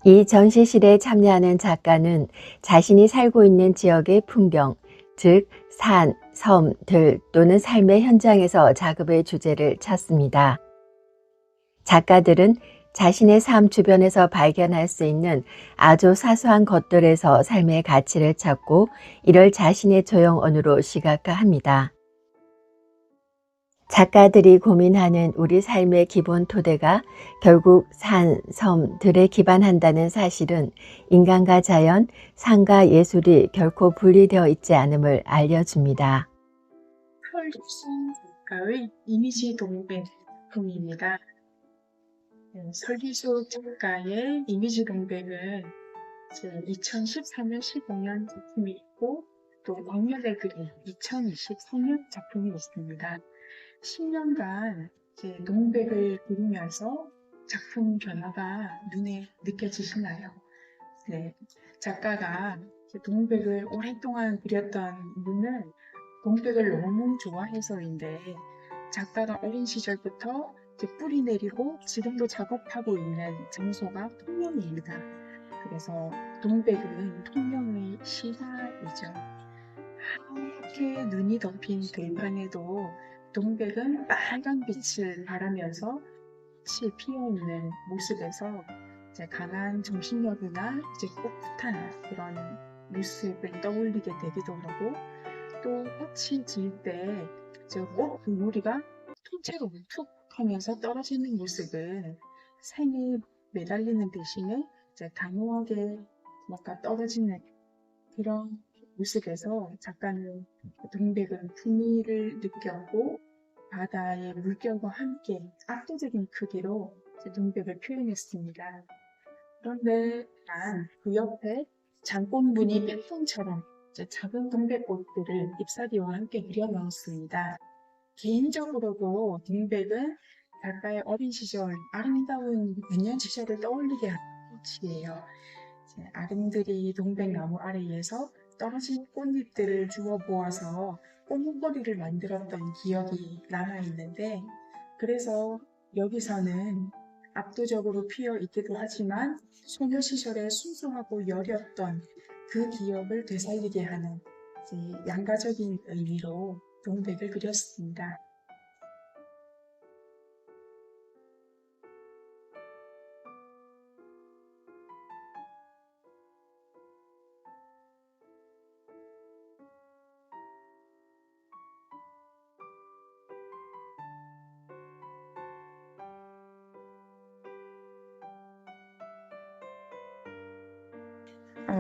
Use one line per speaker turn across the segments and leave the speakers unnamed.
이 전시실에 참여하는 작가는 자신이 살고 있는 지역의 풍경, 즉 산, 섬, 들 또는 삶의 현장에서 작업의 주제를 찾습니다. 작가들은 자신의 삶 주변에서 발견할 수 있는 아주 사소한 것들에서 삶의 가치를 찾고 이를 자신의 조형언으로 시각화합니다. 작가들이 고민하는 우리 삶의 기본 토대가 결국 산, 섬, 들에 기반한다는 사실은 인간과 자연, 산과 예술이 결코 분리되어 있지 않음을 알려줍니다.
설립순 작가의 이미지 동백 작품입니다. 설리수 작가의 이미지 동백은 2013년, 15년 작품이 있고 또 광년의 그림 2023년 작품이 있습니다. 10년간 동백을 그리면서 작품 변화가 눈에 느껴지시나요? 네, 작가가 동백을 오랫동안 그렸던 이유는 동백을 너무 좋아해서인데 작가가 어린 시절부터 뿌리 내리고 지금도 작업하고 있는 장소가 통영입니다. 그래서 동백은 통영의 시사이죠. 하얗게 눈이 덮인 들판에도 동백은 빨간 빛을 발하면서 꽃이 피어있는 모습에서 강한 정신력이나 꿋꿋한 그런 모습을 떠올리게 되기도 하고 또 꽃이 질 때 꽃 그무리가 통째로 툭 하면서 떨어지는 모습은 생에 매달리는 대신에 단호하게 뭔가 떨어지는 그런 모습에서 작가는 동백은 품위를 느꼈고 바다의 물결과 함께 압도적인 크기로 동백을 표현했습니다. 그런데 그 옆에 장꽃무늬 팬폰처럼 작은 동백꽃들을 잎사귀와 함께 그려넣었습니다. 개인적으로도 동백은 작가의 어린 시절, 아름다운 유년 시절을 떠올리게 하는 꽃이에요. 아름드리 동백나무 아래에서 떨어진 꽃잎들을 주워 모아서 꽃목걸이를 만들었던 기억이 남아있는데 그래서 여기서는 압도적으로 피어 있기도 하지만 소녀 시절에 순수하고 여렸던 그 기억을 되살리게 하는 양가적인 의미로 동백을 그렸습니다.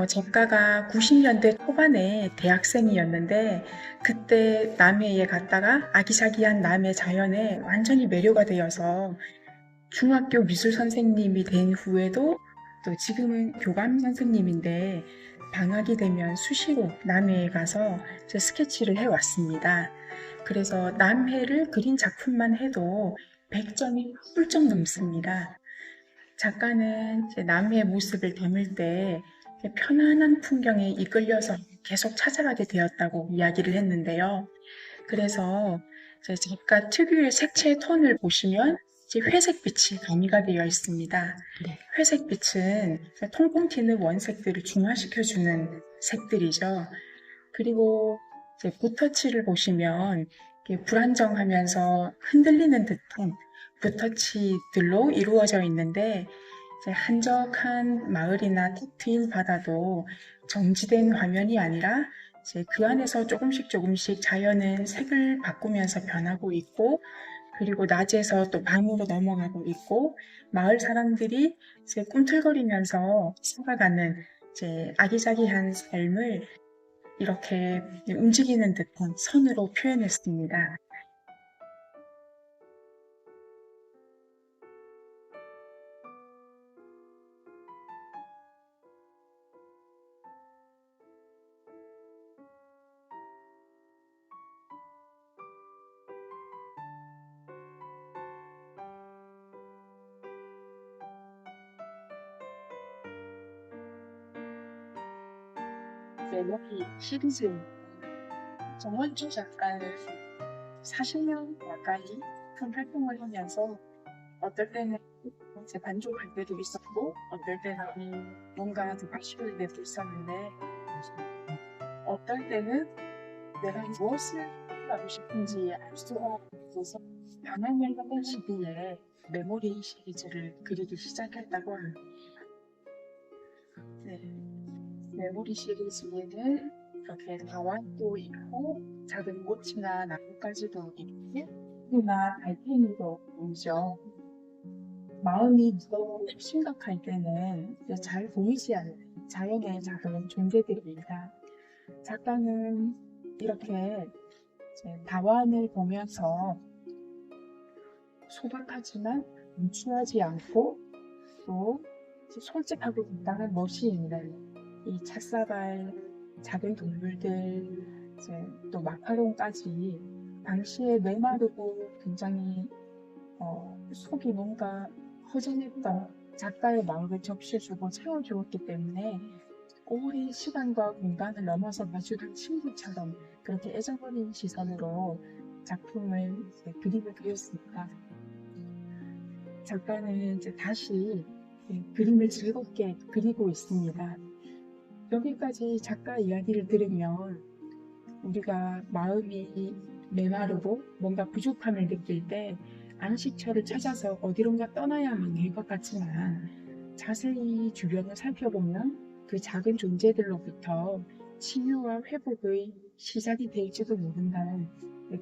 작가가 90년대 초반에 대학생이었는데 그때 남해에 갔다가 아기자기한 남해 자연에 완전히 매료가 되어서 중학교 미술 선생님이 된 후에도 또 지금은 교감 선생님인데 방학이 되면 수시로 남해에 가서 스케치를 해왔습니다. 그래서 남해를 그린 작품만 해도 100점이 훌쩍 넘습니다. 작가는 남해의 모습을 담을 때 편안한 풍경에 이끌려서 계속 찾아가게 되었다고 이야기를 했는데요. 그래서 작가 특유의 색채 톤을 보시면 회색빛이 가미가 되어 있습니다.
네.
회색빛은 통통 튀는 원색들을 중화시켜주는 색들이죠. 그리고 붓터치를 보시면 불안정하면서 흔들리는 듯한 붓터치들로 이루어져 있는데 한적한 마을이나 탁 트인 바다도 정지된 화면이 아니라 그 안에서 조금씩 자연은 색을 바꾸면서 변하고 있고 그리고 낮에서 또 밤으로 넘어가고 있고 마을 사람들이 꿈틀거리면서 살아가는 아기자기한 삶을 이렇게 움직이는 듯한 선으로 표현했습니다. 여기 시리즈 정원주 작가는 40년 가까이 큰 활동을 하면서 어떨 때는 이제 만족할 때도 있었고 어떨 때는 뭔가 더 아쉬울 때도 있었는데 어떨 때는 내가 무엇을 하고 싶은지 알 수가 없어서 방황을 하던 시기에 메모리 시리즈를 그리기 시작했다고 합니다. 네. 메모리 시리즈에는 이렇게 다원도 있고 작은 꽃이나 나뭇가지도 있고 나 달팽이도 보이죠. 마음이 무겁고 심각할 때는 이제 잘 보이지 않는 자연의 작은 존재들입니다. 작가는 이렇게 이제 다원을 보면서 소박하지만 무추하지 않고 또 솔직하고 당당한 멋이 있는 이 찻사발, 작은 동물들, 이제 또 마카롱까지 당시에 메마르고 굉장히 속이 뭔가 허전했던 작가의 마음을 접시해주고 채워주었기 때문에 오랜 시간과 공간을 넘어서 마주한 친구처럼 그렇게 애정어린 시선으로 작품을 그림을 그렸습니다. 작가는 이제 다시 그림을 즐겁게 그리고 있습니다. 여기까지 작가 이야기를 들으면 우리가 마음이 메마르고 뭔가 부족함을 느낄 때 안식처를 찾아서 어디론가 떠나야만 할 것 같지만 자세히 주변을 살펴보면 그 작은 존재들로부터 치유와 회복의 시작이 될지도 모른다는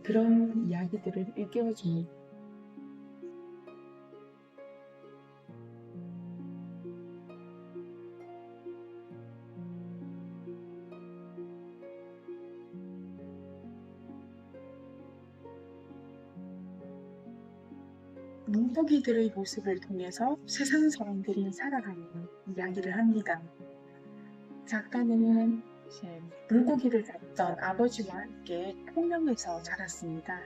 그런 이야기들을 일깨워줍니다. 문고기들의 모습을 통해서 세상 사람들이 살아가는 이야기를 합니다. 작가는 이제 물고기를 잡던 아버지와 함께 통영에서 자랐습니다.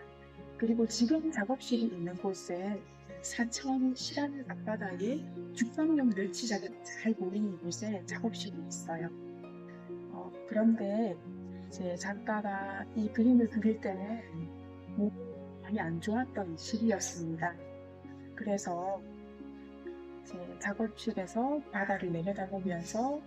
그리고 지금 작업실이 있는 곳은 사천 시라는 앞바다에 죽방용 멸치자가 잘 보이는 곳에 작업실이 있어요. 그런데 이제 작가가 이 그림을 그릴 때는 몸이 많이 안 좋았던 시기였습니다. 그래서 제 작업실에서 바다를 내려다보면서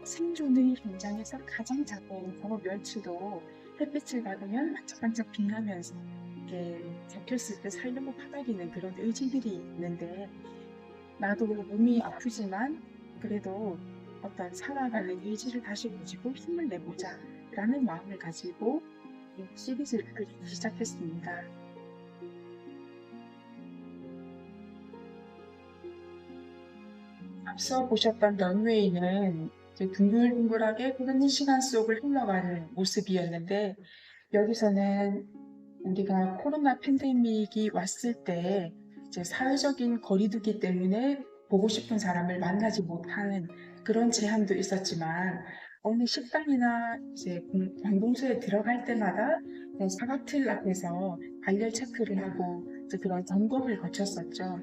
생존의 현장에서 가장 작은 저 멸치도 햇빛을 받으면 반짝반짝 빛나면서 이렇게 잡혔을 때 살려고 파다리는 그런 의지들이 있는데 나도 몸이 아프지만 그래도 어떤 살아가는 의지를 다시 가지고 힘을 내보자 라는 마음을 가지고 이 시리즈를 그리기 시작했습니다. 앞서 보셨던 런웨이는 이제 둥글둥글하게 흐르는 시간 속을 흘러가는 모습이었는데 여기서는 우리가 코로나 팬데믹이 왔을 때 이제 사회적인 거리두기 때문에 보고 싶은 사람을 만나지 못하는 그런 제한도 있었지만 어느 식당이나 이제 관공서에 들어갈 때마다 사각틀 앞에서 발열 체크를 하고 이제 그런 점검을 거쳤었죠.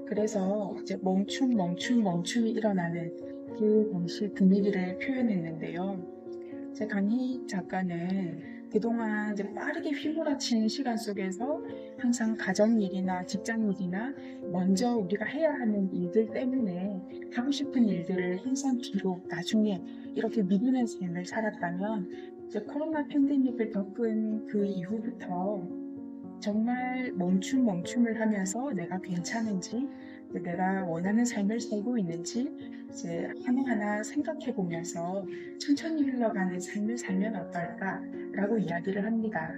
그래서 이제 멈춤이 일어나는 그 당시 분위기를 표현했는데요. 제 강희 작가는 그동안 이제 빠르게 휘몰아치는 시간 속에서 항상 가정 일이나 직장 일이나 먼저 우리가 해야 하는 일들 때문에 하고 싶은 일들을 항상 뒤로 나중에 이렇게 미루는 삶을 살았다면 이제 코로나 팬데믹을 겪은 그 이후부터 정말 멈춤을 하면서 내가 괜찮은지, 내가 원하는 삶을 살고 있는지 이제 하나하나 생각해 보면서 천천히 흘러가는 삶을 살면 어떨까라고 이야기를 합니다.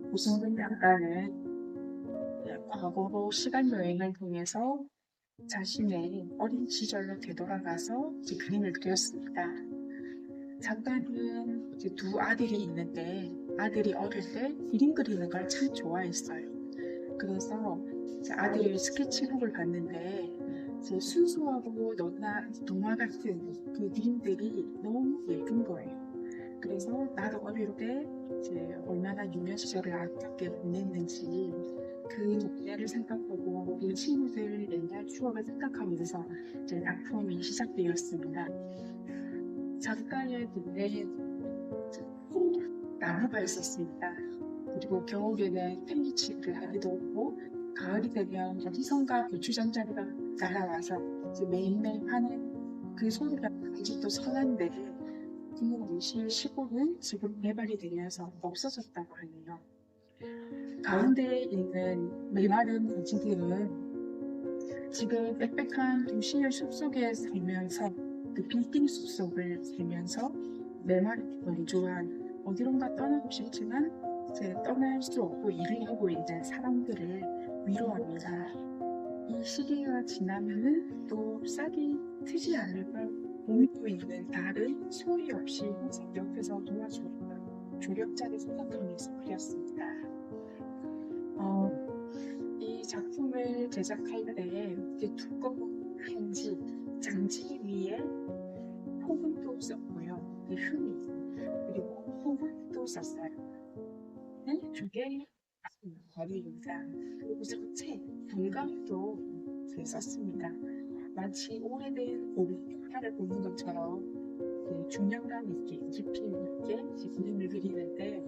고승근 작가는 과거로 시간 여행을 통해서 자신의 어린 시절로 되돌아가서 이제 그림을 그렸습니다. 작가는 이제 두 아들이 있는데 아들이 어릴 때 그림 그리는 걸 참 좋아했어요. 그래서 이제 아들의 스케치북을 봤는데 이제 순수하고 너나 동화 같은 그 그림들이 너무 예쁜 거예요. 그래서 나도 어릴 때 이제 얼마나 유년 시절을 아깝게 보냈는지 그 노래를 생각하고 그 친구들 옛날 추억을 생각하면서 이제 작품이 시작되었습니다. 작가의 눈에 나무가 있었습니다. 그리고 겨울에는 팽이치기를 하기도 하고 가을이 되면 어디선가 고추장자루가 날아와서 이제 매일매일 하는 그 소리가 아직도 선한데 그 도시 시골은 지금 개발이 되면서 없어졌다고 하네요. 가운데에 있는 메마른 고지들은 지금 빽빽한 도시의 숲속에 살면서 그 빌딩 숲속을 살면서 메마르고 건조한 어디론가 떠나고 싶지만 이제 떠날 수 없고 일을 하고 있는 사람들을 위로합니다. 이 시기가 지나면은 또 싹이 트지 않을까 고민고 있는 달은 소리 없이 항상 옆에서 도와주었던 조력자를 생각하면서 그렸습니다. 이 작품을 제작할 때 이제 두꺼운 한지, 장지 위에 호분도 썼고요. 이 흠이 그리고 호분도 썼어요. 두개 거리 영상 그리고 전체 분감도 썼습니다. 마치 오래된 오리팔을 보는 것처럼 중량감 있게 깊이 있게 그림을 그리는데